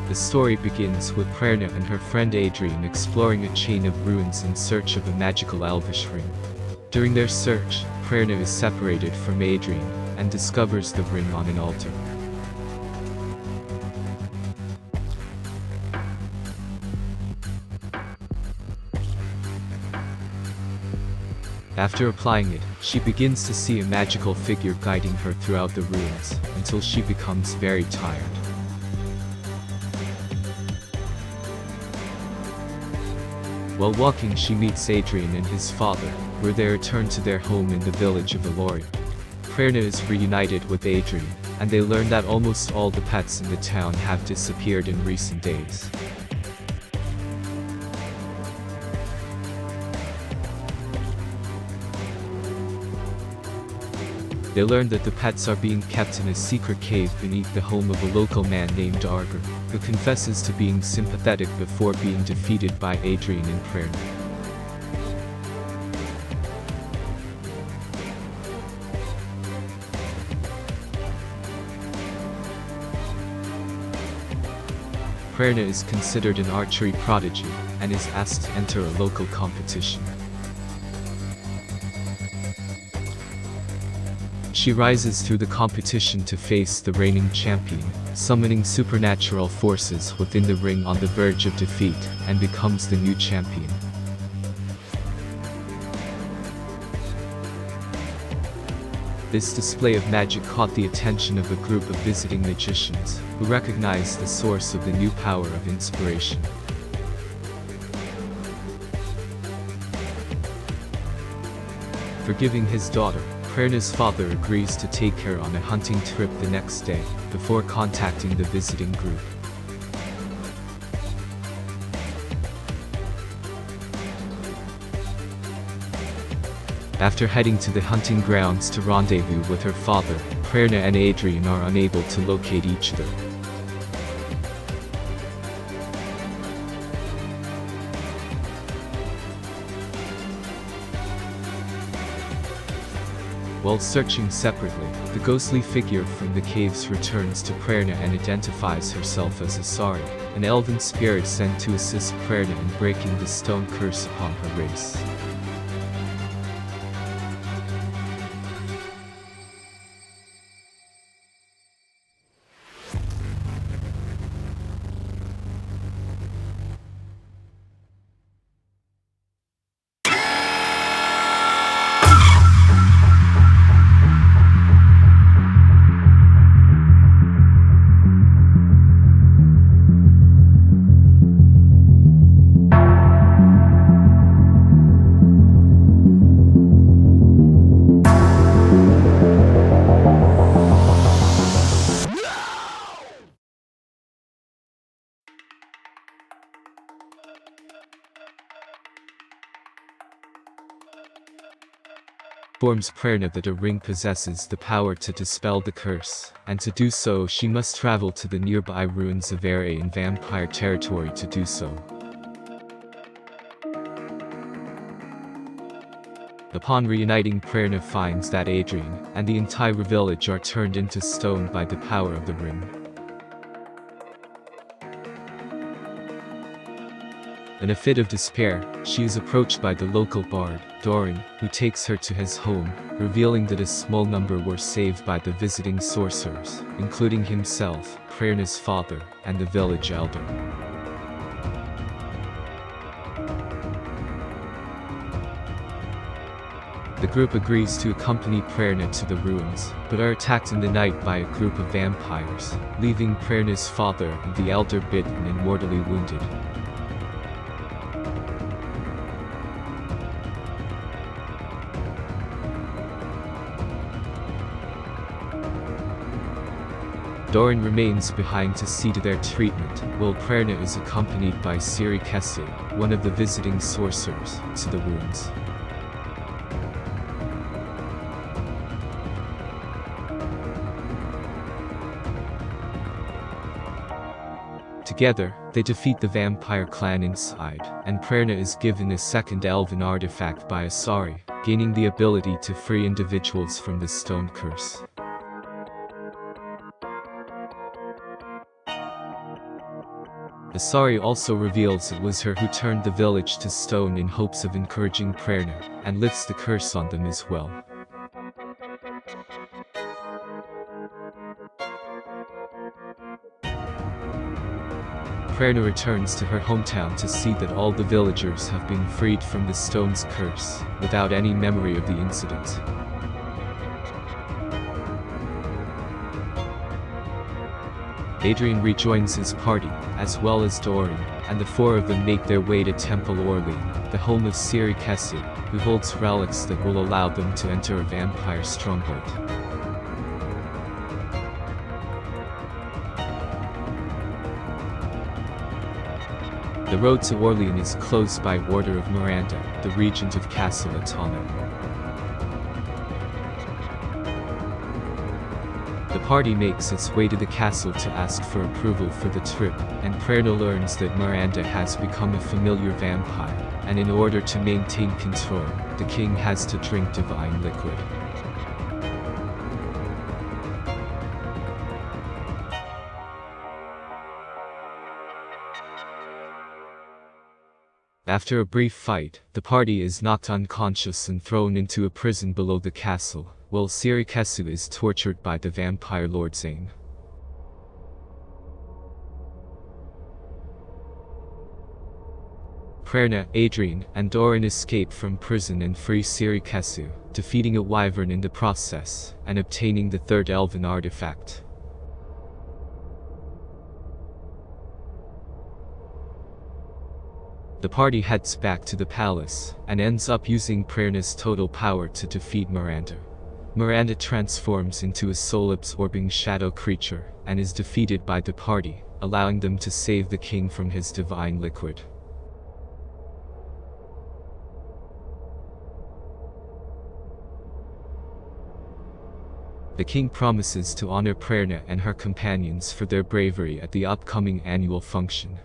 The story begins with Prerna and her friend Adrian exploring a chain of ruins in search of a magical elvish ring. During their search, Prerna is separated from Adrian and discovers the ring on an altar. After applying it, she begins to see a magical figure guiding her throughout the ruins, until she becomes very tired. While walking, she meets Adrian and his father, where they return to their home in the village of Elori. Prerna is reunited with Adrian, and they learn that almost all the pets in the town have disappeared in recent days. They learn that the pets are being kept in a secret cave beneath the home of a local man named Arger, who confesses to being sympathetic before being defeated by Adrian and Prerna. Prerna is considered an archery prodigy, and is asked to enter a local competition. She rises through the competition to face the reigning champion, summoning supernatural forces within the ring on the verge of defeat, and becomes the new champion. This display of magic caught the attention of a group of visiting magicians, who recognized the source of the new power of inspiration. Forgiving his daughter, Prerna's father agrees to take her on a hunting trip the next day, before contacting the visiting group. After heading to the hunting grounds to rendezvous with her father, Prerna and Adrian are unable to locate each other. While searching separately, the ghostly figure from the caves returns to Prerna and identifies herself as Asari, an elven spirit sent to assist Prerna in breaking the stone curse upon her race. Informs Prerna that a ring possesses the power to dispel the curse, and to do so she must travel to the nearby ruins of Ere in vampire territory to do so. Upon reuniting, Prerna finds that Adrian and the entire village are turned into stone by the power of the ring. In a fit of despair, she is approached by the local bard, Doran, who takes her to his home, revealing that a small number were saved by the visiting sorcerers, including himself, Prerna's father, and the village elder. The group agrees to accompany Prerna to the ruins, but are attacked in the night by a group of vampires, leaving Prerna's father and the elder bitten and mortally wounded. Doran remains behind to see to their treatment, while Prerna is accompanied by Siri Kesse, one of the visiting sorcerers, to the ruins. Together, they defeat the vampire clan inside, and Prerna is given a second elven artifact by Asari, gaining the ability to free individuals from the stone curse. Asari also reveals it was her who turned the village to stone in hopes of encouraging Prerna, and lifts the curse on them as well. Prerna returns to her hometown to see that all the villagers have been freed from the stone's curse, without any memory of the incident. Adrian rejoins his party, as well as Doran, and the four of them make their way to Temple Orlean, the home of Siri Kessu, who holds relics that will allow them to enter a vampire stronghold. The road to Orlean is closed by order of Miranda, the regent of Castle Etana. The party makes its way to the castle to ask for approval for the trip, and Prerna learns that Miranda has become a familiar vampire, and in order to maintain control, the king has to drink divine liquid. After a brief fight, the party is knocked unconscious and thrown into a prison below the castle, while Siri Kessu is tortured by the vampire Lord Zane. Prerna, Adrian, and Doran escape from prison and free Siri Kessu, defeating a wyvern in the process, and obtaining the third elven artifact. The party heads back to the palace, and ends up using Prerna's total power to defeat Miranda. Miranda transforms into a soul-absorbing shadow creature, and is defeated by the party, allowing them to save the king from his divine liquid. The king promises to honor Prerna and her companions for their bravery at the upcoming annual function.